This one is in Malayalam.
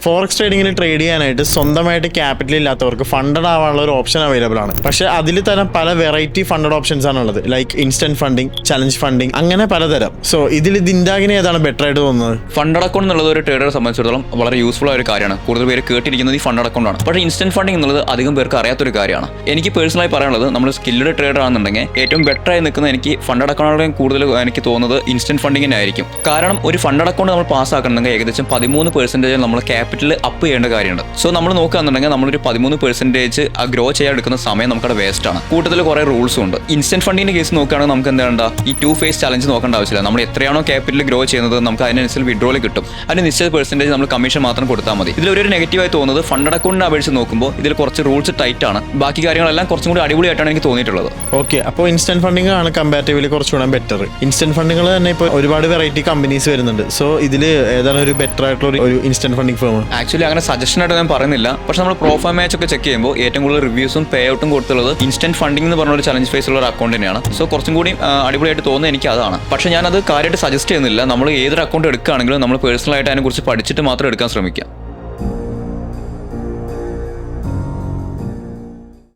ഫോറക്സ് ട്രേഡിംഗിൽ ട്രേഡ് ചെയ്യാനായിട്ട് സ്വന്തമായിട്ട് ക്യാപിറ്റൽ ഇല്ലാത്തവർക്ക് ഫണ്ടഡ് ആവാനുള്ള ഒരു ഓപ്ഷൻ അവൈലബിൾ ആണ്. പക്ഷേ അതിൽ തന്നെ പല വെറൈറ്റി ഫണ്ടഡ് ഓപ്ഷൻസ് ആണ് ഉള്ളത്. Like instant funding, challenge funding, അങ്ങനെ പലതരം. സോ ഇതിൽ ദിൻഡാഗിന് ഏതാണ് ബെറ്റർ ആയിട്ട് തോന്നുന്നത്? ഫണ്ടഡ് അക്കൗണ്ട് എന്നുള്ളത് ഒരു ട്രേഡറെ സംബന്ധിച്ചിടത്തോളം വളരെ യൂസ്ഫുൾ ആയ ഒരു കാര്യമാണ്. കൂടുതൽ പേര് കേട്ടിരിക്കുന്നത് ഈ ഫണ്ടഡ് അക്കൗണ്ട് ആണ്. പക്ഷേ ഇൻസ്റ്റന്റ് ഫണ്ടിങ് എന്നുള്ളത് അധികം പേർക്ക് അറിയാത്തൊരു കാര്യമാണ്. എനിക്ക് പേഴ്സണലായി പറയാനുള്ളത്, നമ്മൾ സ്കിൽഡ് ട്രേഡർ ആണെന്നുണ്ടെങ്കിൽ ഏറ്റവും ബെറ്റർ ആയി നിൽക്കുന്നത് എനിക്ക് ഫണ്ടഡ് അക്കൗണ്ടുകളെ കൂടുതൽ എനിക്ക് തോന്നുന്നത് ഇൻസ്റ്റന്റ് ഫണ്ടിങ്ങിന് ആയിരിക്കും. കാരണം ഒരു ഫണ്ടഡ് അക്കൗണ്ട് നമ്മൾ പാസ്സാക്കണമെങ്കിൽ ഏകദേശം 13% നമ്മൾ ക്യാപിറ്റൽ അപ്പ് ചെയ്യേണ്ട കാര്യമുണ്ട്. സോ നമ്മൾ നോക്കുകയാണെന്നുണ്ടെങ്കിൽ നമ്മളൊരു 13% ഗ്രോ ചെയ്യാൻ എടുക്കുന്ന സമയം നമുക്കവിടെ വേസ്റ്റ് ആണ്. കൂട്ടത്തിൽ കുറേ റൂൾസും ഉണ്ട്. ഇൻസ്റ്റന്റ് ഫണ്ടിന്റെ കേസ് നോക്കുകയാണെങ്കിൽ നമുക്ക് എന്താ ഈ 2 phase ചലഞ്ച് നോക്കേണ്ട ആവശ്യമില്ല. നമ്മൾ എത്രയാണോ ക്യാപിറ്റൽ ഗ്രോ ചെയ്യുന്നത് നമുക്ക് അതിനനുസരിച്ച് വിഡ്രോൾ കിട്ടും. അതിന് നിശ്ചിത പെർസെന്റേജ് നമ്മൾ കമ്മീഷൻ മാത്രം കൊടുത്താൽ മതി. ഇതിൽ ഒരു നെഗറ്റീവായി തോന്നുന്നത് ഫണ്ടഡ് അക്കൗണ്ടിനെ അപേക്ഷിച്ച് നോക്കുമ്പോൾ ഇതിൽ കുറച്ച് റൂൾസ് ടൈറ്റ് ആണ്. ബാക്കി കാര്യങ്ങളെല്ലാം കുറച്ചും കൂടി അടിപൊളിയായിട്ടാണ് എനിക്ക് തോന്നിയിട്ടുള്ളത്. ഓക്കെ, അപ്പോൾ ഇൻസ്റ്റന്റ് ഫണ്ടിങ് ആണ് കമ്പാരിറ്റീവ്ലി കുറച്ചുകൂടെ ബെറ്റർ. ഇൻസ്റ്റന്റ് ഫണ്ടുകൾ തന്നെ ഇപ്പോൾ ഒരുപാട് വെറൈറ്റി കമ്പനീസ് വരുന്നുണ്ട്. സോ ഇതിൽ ഏതാണ് ഒരു ബെറ്റർ ആയിട്ടുള്ള ഒരു ഇൻസ്റ്റന്റ് ഫണ്ടിങ് ഫേം? ആക്ച്വലി അങ്ങനെ സജഷൻ ആയിട്ട് ഞാൻ പറയുന്നില്ല. പക്ഷെ നമ്മൾ പ്രൊഫൈൽ മാച്ച് ഒക്കെ ചെക്ക് ചെയ്യുമ്പോൾ ഏറ്റവും കൂടുതൽ റിവ്യൂസും പേ ഔട്ടും കൊടുത്തുള്ളത് ഇൻസ്റ്റന്റ് ഫണ്ടിംഗ് എന്ന് പറഞ്ഞ ഒരു ചലഞ്ച് ഫേസ് ഉള്ള ഒരു അക്കൗണ്ട് തന്നെയാണ്. സോ കുറച്ചും കൂടി അടിപൊളിയായിട്ട് തോന്നുന്നത് എനിക്ക് അതാണ്. പക്ഷേ ഞാനത് കാര്യമായിട്ട് സജസ്റ്റ് ചെയ്യുന്നില്ല. നമ്മൾ ഏതൊരു അക്കൗണ്ട് എടുക്കുകയാണെങ്കിലും നമ്മൾ പേഴ്സണലായിട്ട് അതിനെക്കുറിച്ച് പഠിച്ചിട്ട് മാത്രം എടുക്കാൻ ശ്രമിക്കാം.